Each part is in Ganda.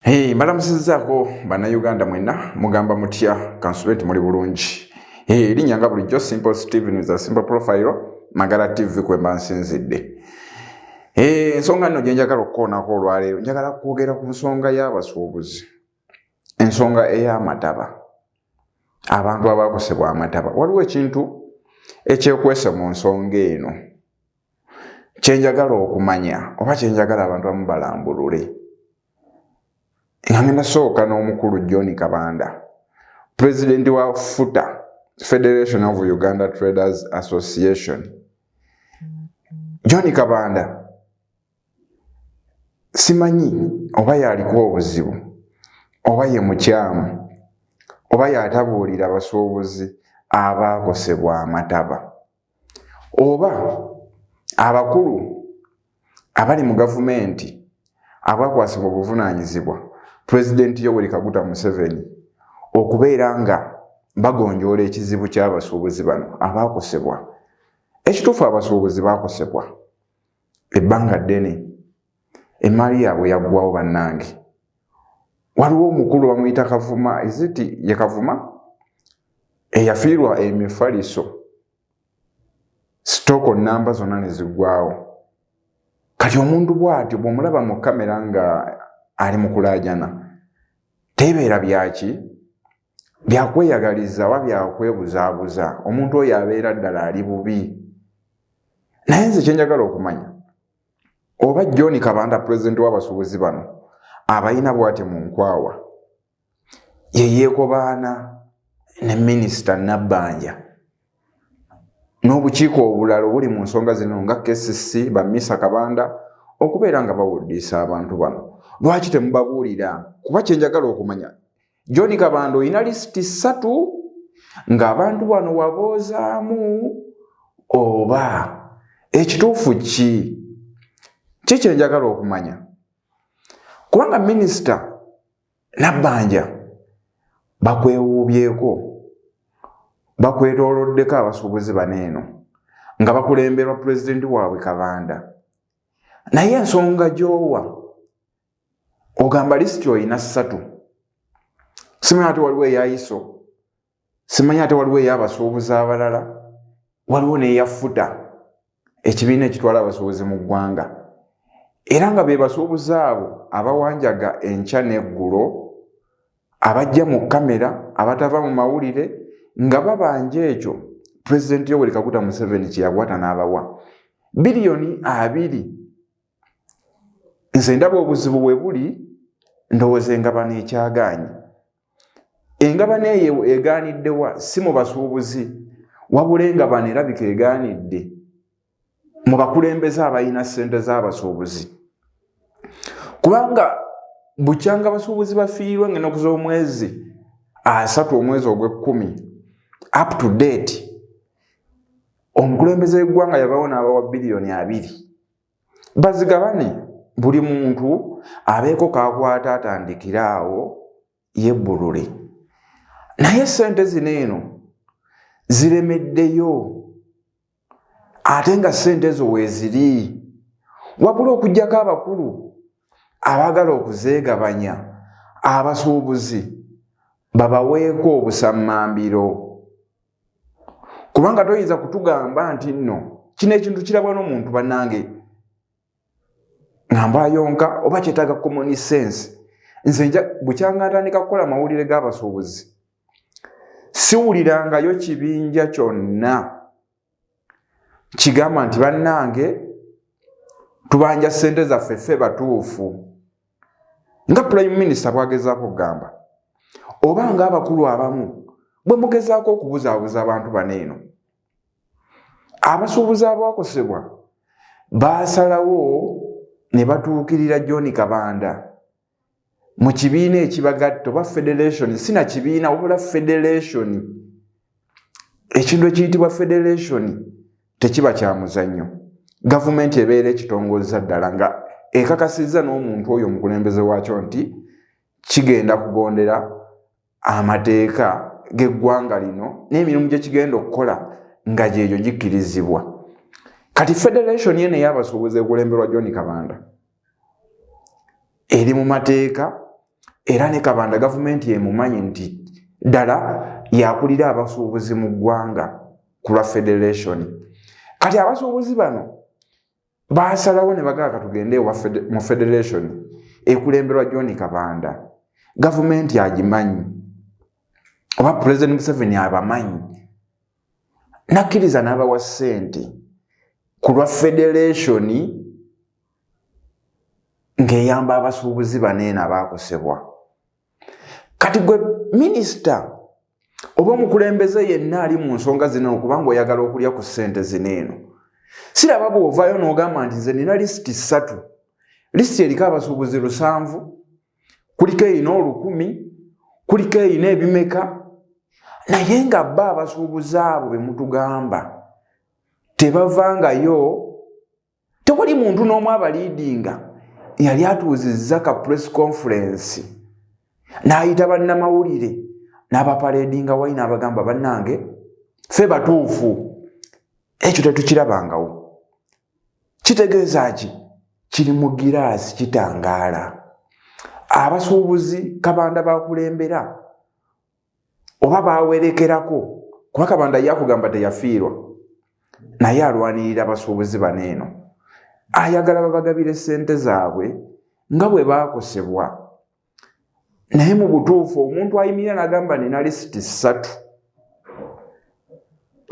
Mbalamusizzaako bannayuganda mwenna mugamba mutya Consulate muli bulungi. Erinnya nga bulijjo Simple Steven za Simple Profile Magala TV kwemba nsinzidde. Ensonga nno gye njagala okukoonako olwaleero njagala kwogera ku nsonga y'abasuubuzi. Ensonga ey'amataba. Abantu abaakosebwa amataba. Waliwo ekintu ekyekwese mu nsonga eno kye njagala okumanya oba kye njagala abantu abamu balambulule. Ngenda sooka n'omukulu John Kabanda, President wa FUTA, Federation of Uganda Traders Association. John Kabanda, simanyi oba yaliko obuzibu, oba ye mukyamu, oba yatabuulira abasuubuzi abaakosebwa amataba, oba abakulu abali mu gavumenti abakwasibwa obuvunaanyizibwa President Yoweri Kaguta Museveni okubeera nga bagonjoola ekizibu ky'abasuubuzi bano abaakosebwa. Ekituufu abasuubuzi baakosebwa ebbanga ddene, emmaali yaabwe yaggwawo bannange. Waliwo omukulu bamuyita Kavuma, ye Kavuma eyafiirwa emifaliso, sitooko nnamba zonna ne ziggwawo. Kati omuntu bw'atyo bw'omulaba mu kamera nga ali mu kulaajana, tebeera byaki byakweyagaliza oba byakwebuzaabuza. Omuntu oyo abeera ddala ali bubi. Naye nze kye njagala okumanya, oba John Kabanda President w'abasuubuzi bano abayina bw'ati mu nkwawa, ye yeekobaana ne Minisita Nabbanja n'obukiiko obulala obuli mu nsonga zino nga KCC, Bamisa Kabanda okubeera nga bawuddiisa abantu bano. Lwaki temubabuulira? Kuba kye njagala okumanya, John Kabanda oyina lisiti 3 ng'abantu bano waboozaamu oba ekituufu ki? Kye njagala okumanya. Kubanga Minisita Nabbanja bakwewuubyeko, bakwetooloddeko abasuubuzi bano eno nga bakulemberwa Pulezidenti waabwe Kabanda. Naye ensonga gy'owa ogamba lisiti oyina 3. Simanyi ate waliwo eya ISO, simanyi ate waliwo ey'abasuubuzi abalala, waliwo n'eya FUTA, ekibiina ekitwala abasuubuzi mu ggwanga. Era nga be basuubuzi abo abawanjaga enkya n'eggulo, abajja mu kamera, abatava mu mawulire, nga babanja ekyo Pulezidenti Yoweri Kaguta Museveni kye yakwata n'abawa biliyoni 2. Nze ndaba obuzibu bwe buli, ndowooza engabano ekyagaanyi. Engabano eyo egaaniddewa si mu basuubuzi, wabula engabano erabika egaanidde mu bakulembeze abalina ssente z'abasuubuzi. Kubanga bukyanga abasuubuzi bafiirwe ng'ennaku z'omwezi 3 omwezi ogw'Ekkumi up to date, omukulembeze w'eggwanga yabawo n'abawa biliyoni 2. Bazigabane, buli muntu abeeko kaakwata atandikira awo yebbulule. Naye ssente zino eno ziremeddeyo, ate nga ssente zo weeziri, wabula okuggyako abakulu abaagala okuzeegabanya abasuubuzi babaweeko obusammambiro. Kubanga toyinza kutugamba nti nno kino ekintu kirabwa n'omuntu bannange ngamba yonka oba kyetaaga common sense. Nze bukyanga ntandika kukola mawulire g'abasuubuzi, siwulirangayo kibinja kyonna kigamba nti bannange tubanja ssente zaffe ffe batuufu. Nga Prime Minister bwagezaako okugamba, oba nga abakulu abamu bwe mugezaako okubuzaabuza abantu bano eno, abasuubuzi abaakosebwa baasalawo ne batuukirira John Kabanda mu kibiina ekibagatta oba federation, sina kibiina wabula federation. Ekintu ekiyitibwa federation tekiba kya muzannyo. Gavumenti ebeera ekitongozza ddala nga ekakasizza n'omuntu oyo omukulembeze waakyo nti kigenda kugondera amateeka g'eggwanga lino n'emirimu gye kigenda okukola nga gyegyo gikkirizibwa. Kati federation yene ey'abasuubuzi ekulemberwa John Kabanda eri mu mateeka era ne Kabanda gavumenti emumanyi nti ddala yakulira abasuubuzi mu ggwanga ku lwa federation. Kati abasuubuzi bano baasalawo ne bagamba tugende mu federation ekulemberwa John Kabanda. Gavumenti agimanyi oba President Museveni abamanyi, nakkiriza n'abawa ssente ku lwa federation ng'eyamba abasuubuzi baneena abaakosebwa. Kati gwe minisita oba omukulembeze yenna ali mu nsonga zino okubanga oyagala okulya ku ssente zineeno, siraba bw'ovaayo n'ogamba nti nze nina lisiti 3, lisiti eriko abasuubuzi 7, kuliko eyina 1000, kuliko eyina ebimeka, naye nga bba abasuubuzi abo be mutugamba tebavangayo. Tewali muntu n'omu abaliidinga yali atuuzizza ka press conference n'ayita bannamawulire n'abapareedinga wayina abagamba bannange ffe batuufu, ekyo tetukirabangawo. Kitegeeza ki? Kiri mu giraasi kitangaala. Abasuubuzi Kabanda bakulembera oba bawerekerako, kuba Kabanda yakugamba teyafiirwa, naye alwanirira abasuubuzi baneeno, ayagala babagabire ssente zaabwe nga bwe baakosebwa. Naye mu butuufu omuntu ayimirira n'agamba nina lisiti 3,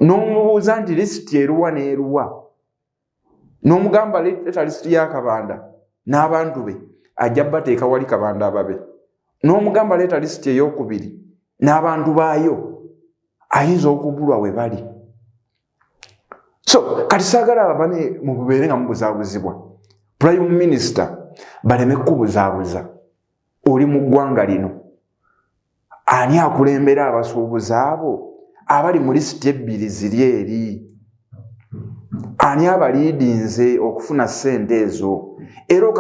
n'omubuuza nti lisiti eruwa n'eruwa, n'omugamba leeta lisiti ya Kabanda n'abantu be, ajja bateeka wali Kabanda ababe. N'omugamba leeta lisiti ey'okubiri n'abantu baayo, ayinza okugulwa we bali. So kati saagala abane mu bubeere nga mubuzaabuzibwa. Prime Minister baleme kubuzaabuza. Oli mu ggwanga lino ani akulembera abasuubuzi abo abali mu lisiti 2 ziri eri? Ani abaliidinze okufuna ssente ezo? Era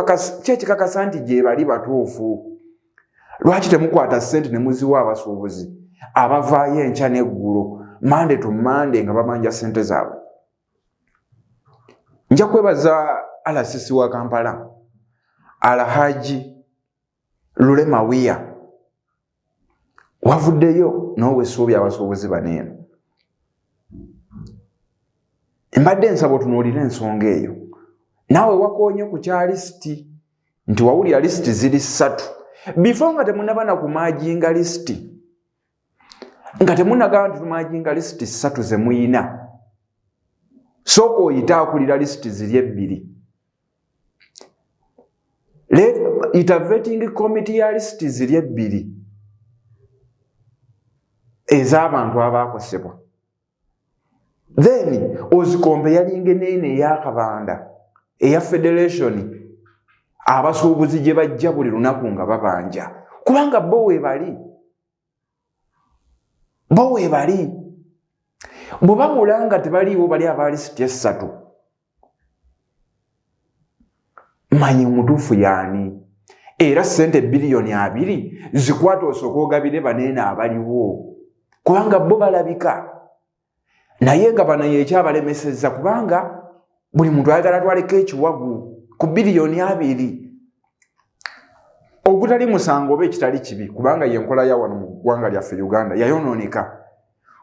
kyekikakasa nti gye bali batuufu. Lwaki temukwata ssente ne muziwa abasuubuzi abavaayo enkya n'eggulo, Monday to Monday nga bamanja ssente zaabwe? Nja kwebaza RCC wa Kampala Alhaji Lulema Wiya, wavuddeyo n'owa essuubi abasuubuzi baneeno. Mbadde nsaba otunuulire ensonga eyo. Naawe wakoonye ku kya lisiti nti wawulira lisiti ziri 3 before nga temunaba na kumaajinga lisiti, nga temunagamba nti tumaajinga lisiti 3 ze muyina, sooka oyita akulira lisiti ziri 2. Ita vetting committee ya lisiti ziri 2 ez'abantu abaakosebwa. Then ozikombe yalinga enene eya Kabanda eya federation abasuubuzi gye bajja buli lunaku nga babanja, kubanga bo weebali. Bwe babula nga tebaliiwo bali aba lisiti 3, manyi omutuufu yaani. Era ssente biliyoni 2 zikwata osooka ogabire baneena abaliwo, kubanga bo balabika. Naye nga bano yekyabalemesezza, kubanga buli muntu ayagala twaleko ekiwagu ku biliyoni 2. Ogutali musango oba ekitali kibi, kubanga yenkola ya wano mu ggwanga lyaffe Uganda yayonooneka,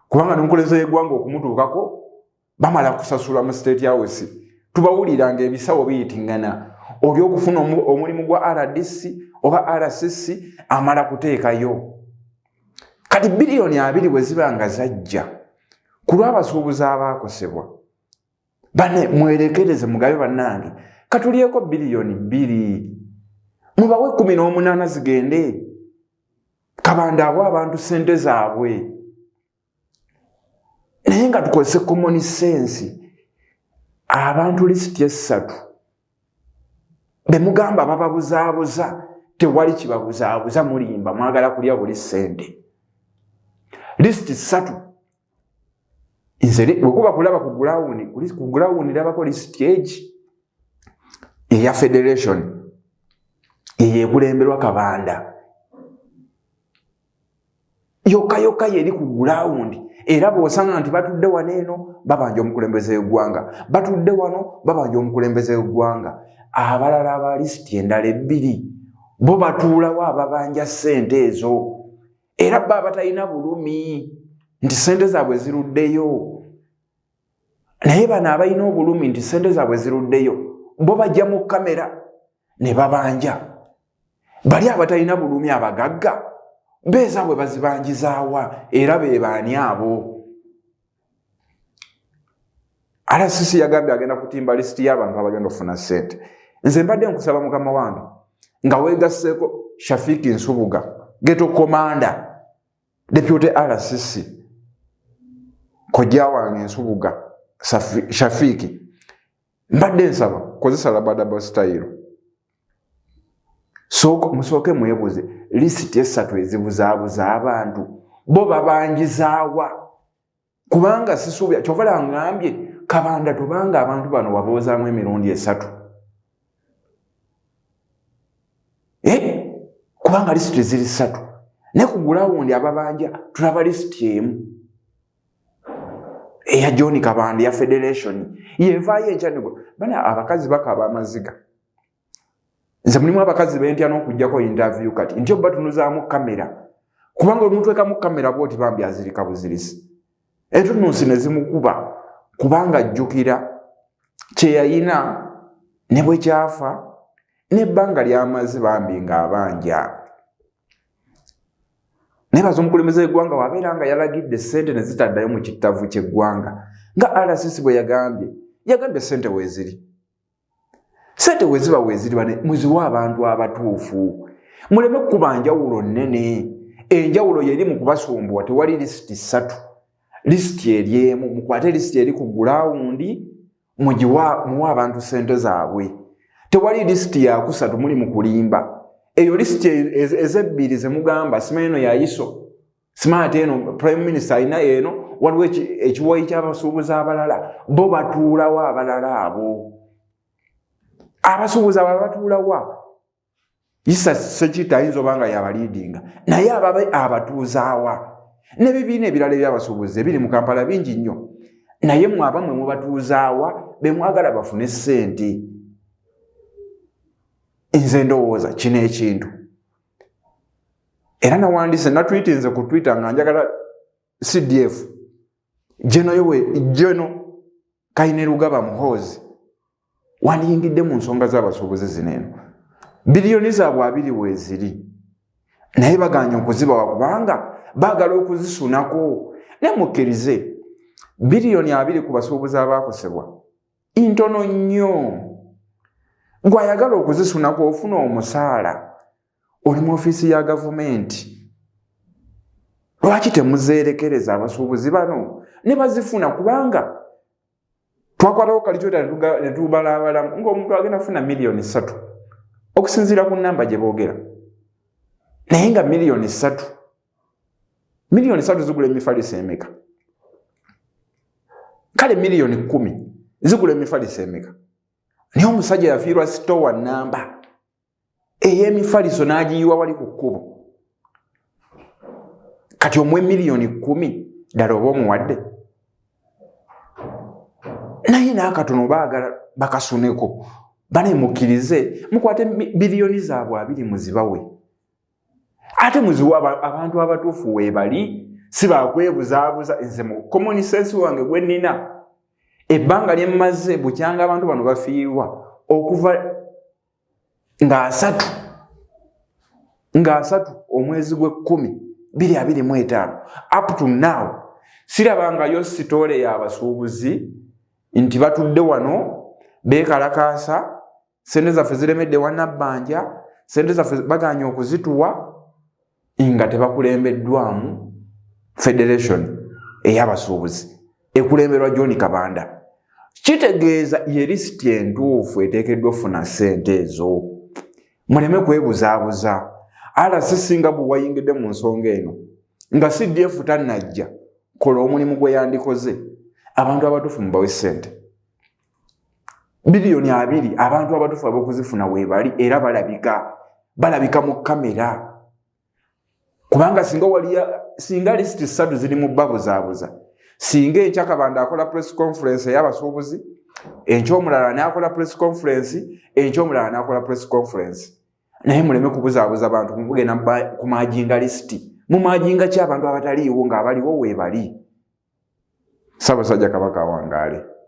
kubanga n'omukulembeze w'eggwanga okumutuukako bamala kusasula mu State House tubawulira ng'ebisawo biyitingana, oli okufuna omulimu gwa RDC oba RCC amala kuteekayo. Kati biliyoni 2 bwe ziba nga zajja ku lw'abasuubuzi abaakosebwa, bane mwerekereze mugabe bannange, katulyeko biliyoni 2 mubawe 18 zigende. Kabanda abo abantu ssente zaabwe, naye nga tukozese common sense. Abantu lisiti 3 bemugamba bababuzaabuza, tewali kibabuzaabuza, mulimba mwagala kulya buli ssente. Lisiti 3 nze bwekuba kulaba ku ground labako lisiti egi eya federation eyeekulemberwa Kabanda yokka yeri ku ground. Era bw'osanga nti batudde wano eno babanja omukulembeze w'eggwanga, batudde wano babanja omukulembeze w'eggwanga, abalala aba lisiti endala 2 bo batuulawo ababanja ssente ezo era bba batalina bulumi nti ssente zaabwe ziruddeyo. Naye bano abalina obulumi nti ssente zaabwe ziruddeyo bo bajja mu kamera ne babanja. Bali abatalina bulumi abagagga beezaabwe bazibangizaawa era be baani abo? RCC yagambye agenda kutimba lisiti y'abantu abagenda okufuna ssente. Nze mbadde nkusaba mukama wange nga weegasseeko Shafiki Nsubuga Geto Commander Deputy RCC kojja wange Nsubuga Shafiki, mbadde nsaba kozesa labadaba style musooke mwebuze lisiti esatu ezibuzaabuza abantu bo babangizaawa kubanga sisuubya kyovala ngambye Kabanda tubanga abantu bano waboozaamu emirundi esatu. Kubanga lisiti ziri ssatu ne ku gulawundi ababanja tulaba lisiti emu eya John Kabanda ya Federation yevaayo enkyanego bana abakazi bakaba amaziga. Nze mulimu abakazi bentya n'okujjako interview kati nti oba tunuzaamu kamera kubanga omuntu ekamu kamera bwoti bambi azirika buzirisi entunuusi ne zimukuba kubanga ajjukira kye yayina ne bwe kyafa n'ebbanga ly'amaze bambi ng'abanja. Nebaza omukulembeze w'eggwanga wabeera nga yalagidde ssente ne zitaddayo mu kittavu ky'eggwanga nga RCC bwe yagambye ssente weeziri. Ssente weziba weeziri bane muziwa abantu abatuufu muleme kuba njawulo nnene. Enjawulo yeri mu kubasumbuwa tewali lisiti ssatu. Lisiti eri emu mukwate lisiti eri ku gulawundi muwa abantu ssente zaabwe. Tewali lisiti ya kusatu muli mu kulimba. Eyo lisiti ezebbiri ze mugamba simanyi eno ya ISO smart eno Prime Minister alina eno waliwo ekiwayi ky'abasuubuzi abalala bo batuulawo abalala abo. Abasuubuzi abo batuulawa Isa Sekita ayinza obanga yabaliidinga naye abatuuzaawa. N'ebibiina ebirala eby'abasuubuzi ebiri mu Kampala bingi nnyo naye mwe abamwe mubatuuzaawa be mwagala bafune ssente. Nze ndowooza kino ekintu era nawandiise natwitinze ku Twitter nga njagala CDF Geno Kainerugaba Muhoozi wandiyingidde mu nsonga z'abasuubuzi zino eno. Biliyoni zaabwe 2 weeziri naye baganya okuzibawa kubanga baagala okuzisunako. Nemukkirize biliyoni 2 ku basuubuzi abaakosebwa ntono nnyo. Gwayagala okuzisunako ofuna omusaala oli mu ofiisi ya gavumenti. Lwaki temuzeerekereza abasuubuzi bano ne bazifuna kubanga twakwalawo kalikyota ne tubalabalamu ng'omuntu agenda kufuna miliyoni 3 okusinziira ku nnamba gye boogera naye nga miliyoni 3 zigula emifaliso emeka? Kale miliyoni 10 zigula emifaliso emeka? Naye omusajja yafiirwa sitowa nnamba ey'emifaliso n'agiyiwa wali ku kkubo. Kati omwe miliyoni 10 ddala oba omuwadde? Naye n'akatono baagala bakasuneko banemukkirize mukwate biliyoni zaabwe 2 muzibawe. Ate muziwa abantu abatuufu weebali si bakwebuzaabuza. Nze mu common sense wange gwe nnina ebbanga lyemmaze bukyanga abantu bano bafiirwa okuva nga 3 omwezi gwe10 2025 up to now sirabangayo sitole y'abasuubuzi nti batudde wano beekalakaasa ssente zaffe ziremedde wannabbanja ssente zaffe baganya okuzituwa nga tebakulembeddwamu Federation ey'abasuubuzi ekulemberwa John Kabanda. Kitegeeza ye lisiti entuufu eteekeddwa ofuna ssente ezo. Muleme kwebuzaabuza. RCC nga bwe wayingidde mu nsonga eno nga CDF tannajja kola omulimu gwe yandikoze abantu abatuufu mubawe ssente. Biliyoni 2 abantu abatuufu ab'okuzifuna weebali era balabika mu kamera. Kubanga singa lisiti 3 ziri mu babuzaabuza singa enkya Kabanda akola press conference ey'abasuubuzi enkya omulala n'akola press conference enkya omulala n'akola press conference naye muleme kubuzaabuza abantu mugenda kumajinga lisiti mumajinga ki abantu abataliiwo ng'abaliwo weebali. Ssaabasajja Kabaka awangaale.